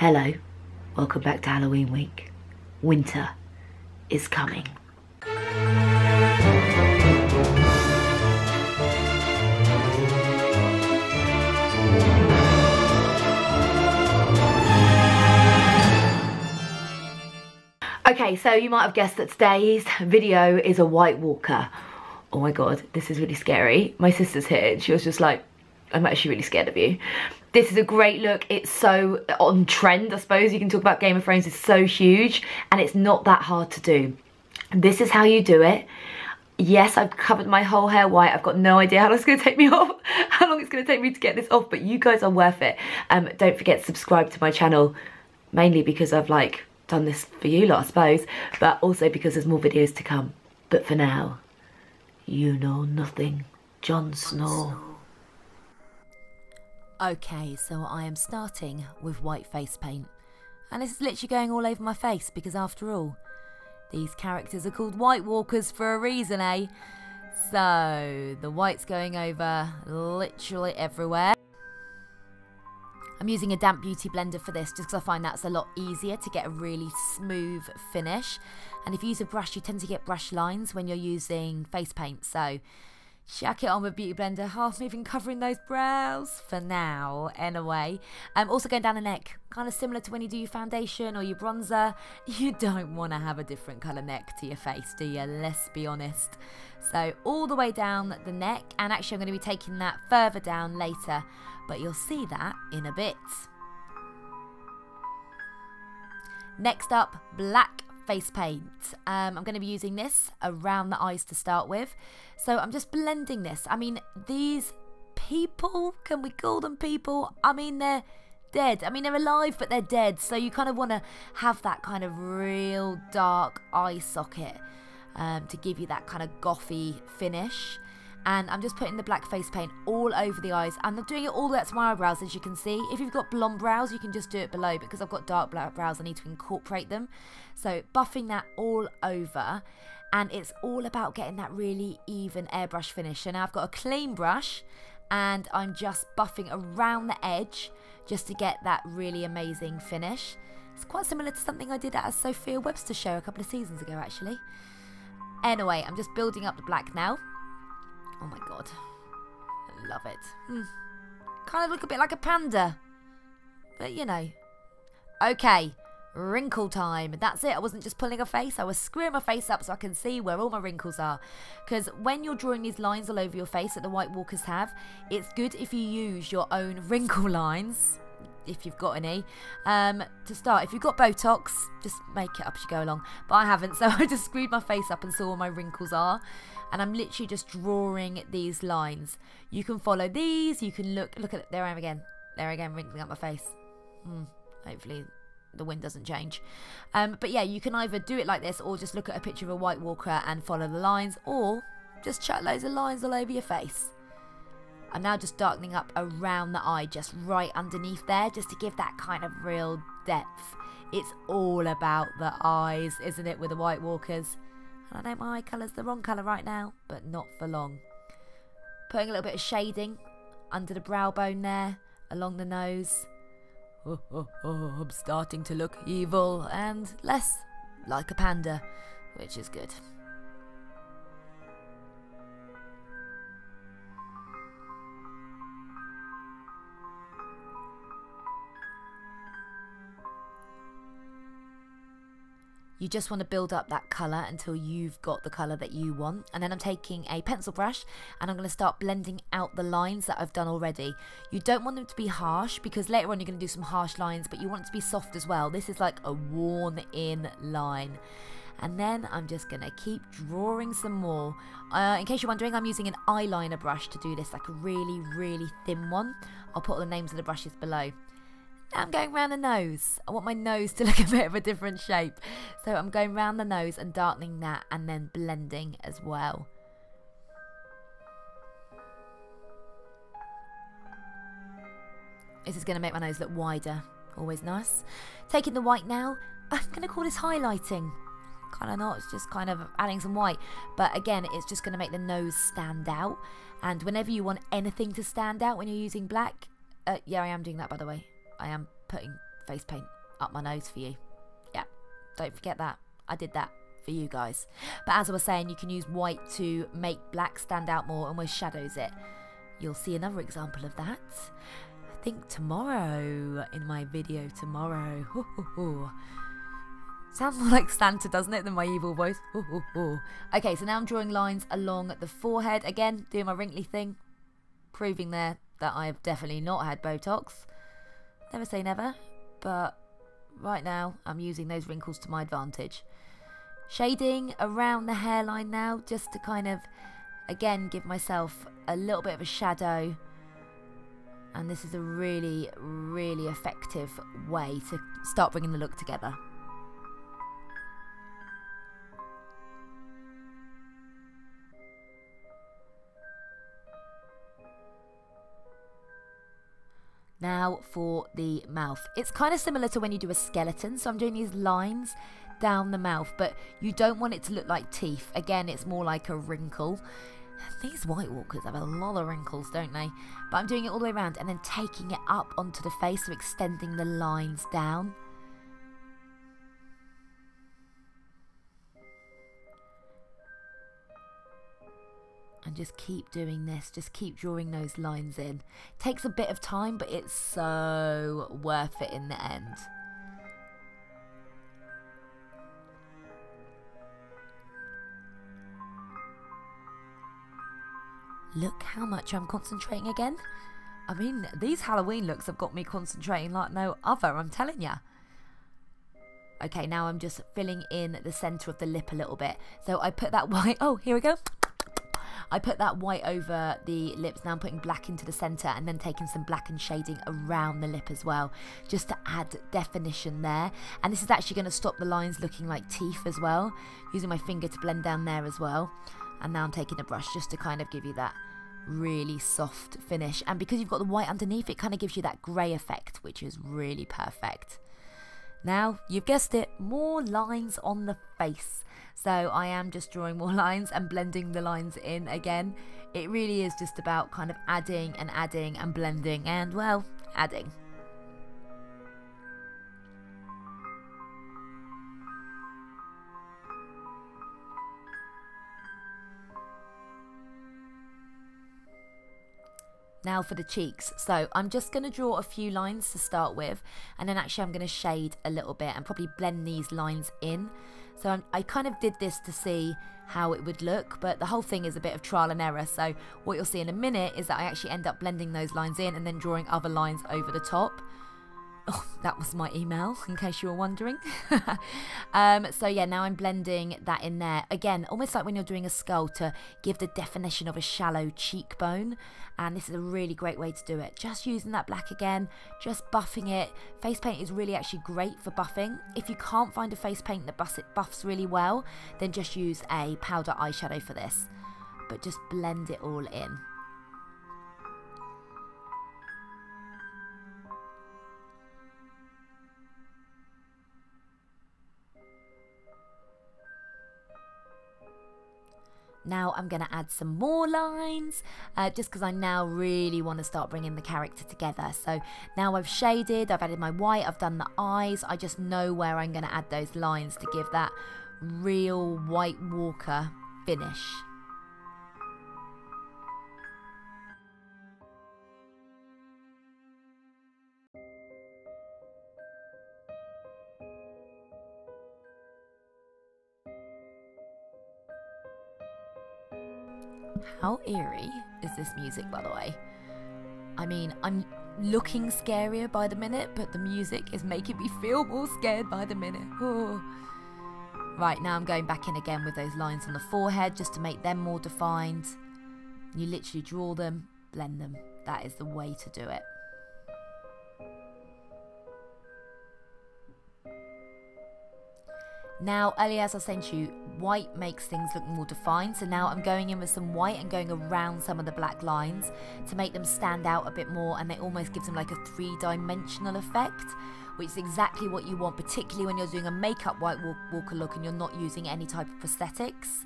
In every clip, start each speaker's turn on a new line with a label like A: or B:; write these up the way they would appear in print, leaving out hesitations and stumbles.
A: Hello, welcome back to Halloween week. Winter is coming. Okay, so you might have guessed that today's video is a White Walker. Oh my god, this is really scary. My sister's here and she was just like, I'm actually really scared of you. This is a great look. It's so on trend, I suppose. You can talk about Game of Thrones. It's so huge and it's not that hard to do. This is how you do it. Yes, I've covered my whole hair white. I've got no idea how long it's going to take me off, how long it's going to take me to get this off, but you guys are worth it. Don't forget to subscribe to my channel, mainly because I've like done this for you lot, I suppose, but also because there's more videos to come. But for now, you know nothing, Jon Snow.
B: Okay, so I am starting with white face paint. And this is literally going all over my face because after all, these characters are called White Walkers for a reason, eh? So, the white's going over literally everywhere. I'm using a damp beauty blender for this just because I find that's a lot easier to get a really smooth finish. And if you use a brush, you tend to get brush lines when you're using face paint. So, chuck it on with beauty blender, half even covering those brows for now, anyway. Also going down the neck, kind of similar to when you do your foundation or your bronzer. You don't want to have a different colour neck to your face, do you? Let's be honest. So all the way down the neck, and actually I'm going to be taking that further down later, but you'll see that in a bit. Next up, black face paint. I'm going to be using this around the eyes to start with. So I'm just blending this. I mean, these people, can we call them people? I mean, they're dead. I mean, they're alive, but they're dead. So you kind of want to have that kind of real dark eye socket to give you that kind of gothy finish. And I'm just putting the black face paint all over the eyes. And I'm doing it all the way up to my eyebrows, as you can see. If you've got blonde brows, you can just do it below. Because I've got dark black brows, I need to incorporate them. So buffing that all over. And it's all about getting that really even airbrush finish. So now I've got a clean brush. And I'm just buffing around the edge. Just to get that really amazing finish. It's quite similar to something I did at a Sophia Webster show a couple of seasons ago, actually. Anyway, I'm just building up the black now. Oh my god, I love it. Kind of look a bit like a panda, but you know. Okay, wrinkle time. That's it. I wasn't just pulling a face, I was screwing my face up so I can see where all my wrinkles are. Because when you're drawing these lines all over your face that the White Walkers have, it's good if you use your own wrinkle lines, if you've got any, to start. If you've got Botox, just make it up as you go along. But I haven't, so I just screwed my face up and saw where my wrinkles are. And I'm literally just drawing these lines. You can follow these, you can look at it, there I am again. There again, wrinkling up my face. Hopefully the wind doesn't change. But yeah, you can either do it like this or just look at a picture of a White Walker and follow the lines, or just chuck loads of lines all over your face. I'm now just darkening up around the eye, just right underneath there, just to give that kind of real depth. It's all about the eyes, isn't it, with the White Walkers? I know my eye colour's the wrong colour right now, but not for long. Putting a little bit of shading under the brow bone there, along the nose. I'm starting to look evil and less like a panda, which is good. You just want to build up that colour until you've got the colour that you want. And then I'm taking a pencil brush and I'm going to start blending out the lines that I've done already. You don't want them to be harsh because later on you're going to do some harsh lines, but you want it to be soft as well. This is like a worn in line. And then I'm just going to keep drawing some more. In case you're wondering, I'm using an eyeliner brush to do this, like a really, really thin one. I'll put all the names of the brushes below. I'm going round the nose. I want my nose to look a bit of a different shape. So I'm going round the nose and darkening that and then blending as well. This is going to make my nose look wider. Always nice. Taking the white now. I'm going to call this highlighting. Kind of not. It's just kind of adding some white. But again, it's just going to make the nose stand out. And whenever you want anything to stand out when you're using black... yeah, I am doing that, by the way. I am putting face paint up my nose for you. Yeah, don't forget that. I did that for you guys. But as I was saying, you can use white to make black stand out more, almost shadows it. You'll see another example of that, I think tomorrow, in my video tomorrow. Sounds more like Santa, doesn't it, than my evil voice. Okay, so now I'm drawing lines along the forehead. Again, doing my wrinkly thing, proving there that I have definitely not had Botox. Never say never, but right now I'm using those wrinkles to my advantage. Shading around the hairline now, just to kind of, again, give myself a little bit of a shadow. And this is a really, really effective way to start bringing the look together. Now for the mouth. It's kind of similar to when you do a skeleton. So I'm doing these lines down the mouth, but you don't want it to look like teeth. Again, it's more like a wrinkle. These White Walkers have a lot of wrinkles, don't they? But I'm doing it all the way around and then taking it up onto the face, so extending the lines down. And just keep doing this, just keep drawing those lines in. It takes a bit of time, but it's so worth it in the end. Look how much I'm concentrating again. I mean, these Halloween looks have got me concentrating like no other, I'm telling ya. Okay, now I'm just filling in the centre of the lip a little bit. So I put that white, oh, here we go. I put that white over the lips. Now I'm putting black into the centre and then taking some black and shading around the lip as well, just to add definition there. And this is actually going to stop the lines looking like teeth as well, using my finger to blend down there as well. And now I'm taking a brush just to kind of give you that really soft finish. And because you've got the white underneath, it kind of gives you that grey effect, which is really perfect. Now, you've guessed it, more lines on the face. So I am just drawing more lines and blending the lines in again. It really is just about kind of adding and blending and, well, adding. Now for the cheeks. So I'm just going to draw a few lines to start with, and then actually I'm going to shade a little bit and probably blend these lines in. So I kind of did this to see how it would look, but the whole thing is a bit of trial and error. So what you'll see in a minute is that I actually end up blending those lines in and then drawing other lines over the top. Oh, that was my email, in case you were wondering. So yeah, now I'm blending that in there. Again, almost like when you're doing a skull, to give the definition of a shallow cheekbone. And this is a really great way to do it. Just using that black again, just buffing it. Face paint is really actually great for buffing. If you can't find a face paint that buffs really well, then just use a powder eyeshadow for this. But just blend it all in. Now I'm going to add some more lines, just because I now really want to start bringing the character together. So now I've shaded, I've added my white, I've done the eyes. I just know where I'm going to add those lines to give that real White Walker finish. How eerie is this music, by the way? I mean, I'm looking scarier by the minute, but the music is making me feel more scared by the minute. Oh. Right, now I'm going back in again with those lines on the forehead just to make them more defined. You literally draw them, blend them. That is the way to do it. Now, earlier as I was saying to you, white makes things look more defined. So now I'm going in with some white and going around some of the black lines to make them stand out a bit more, and it almost gives them like a three-dimensional effect, which is exactly what you want, particularly when you're doing a makeup White Walker look and you're not using any type of prosthetics.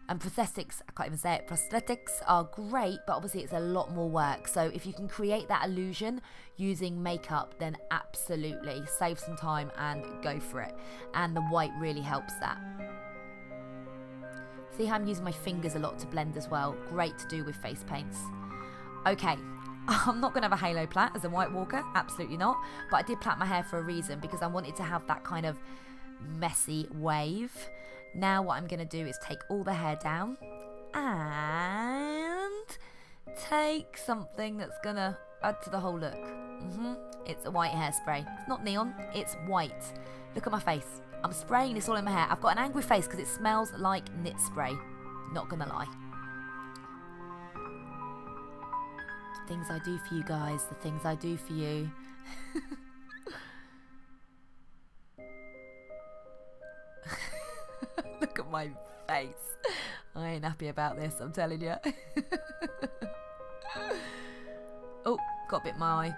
B: And prosthetics, I can't even say it, prosthetics are great, but obviously it's a lot more work. So if you can create that illusion using makeup, then absolutely save some time and go for it. And the white really helps that. See how I'm using my fingers a lot to blend as well. Great to do with face paints. Okay, I'm not going to have a halo plait as a White Walker, absolutely not. But I did plait my hair for a reason, because I wanted to have that kind of messy wave. Now what I'm going to do is take all the hair down and take something that's going to add to the whole look. It's a white hairspray. It's not neon, it's white. Look at my face. I'm spraying this all in my hair. I've got an angry face because it smells like knit spray. Not going to lie. The things I do for you guys, the things I do for you. Look at my face. I ain't happy about this, I'm telling you. Oh, got a bit in my eye.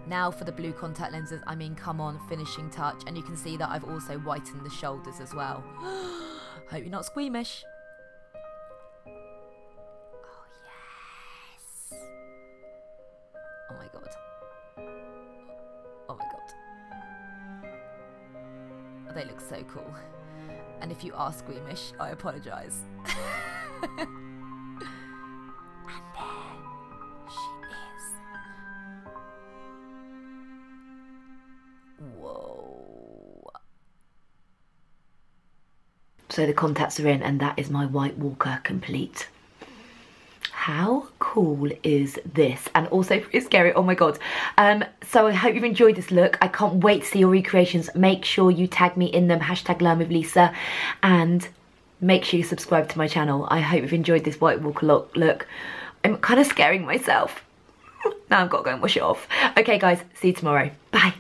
B: Now for the blue contact lenses, I mean, come on, finishing touch. And you can see that I've also whitened the shoulders as well. Hope you're not squeamish. Oh, yes. Oh my God. Oh my God. Oh, they look so cool. And if you are squeamish, I apologise. And there she is. Whoa.
A: So the contacts are in, and that is my White Walker complete. How cool is this? And also pretty scary, oh my God. So I hope you've enjoyed this look. I can't wait to see your recreations. Make sure you tag me in them, #LearnWithLisa, and make sure you subscribe to my channel. I hope you've enjoyed this White Walker look. I'm kind of scaring myself. Now I've got to go and wash it off. Okay guys, see you tomorrow. Bye.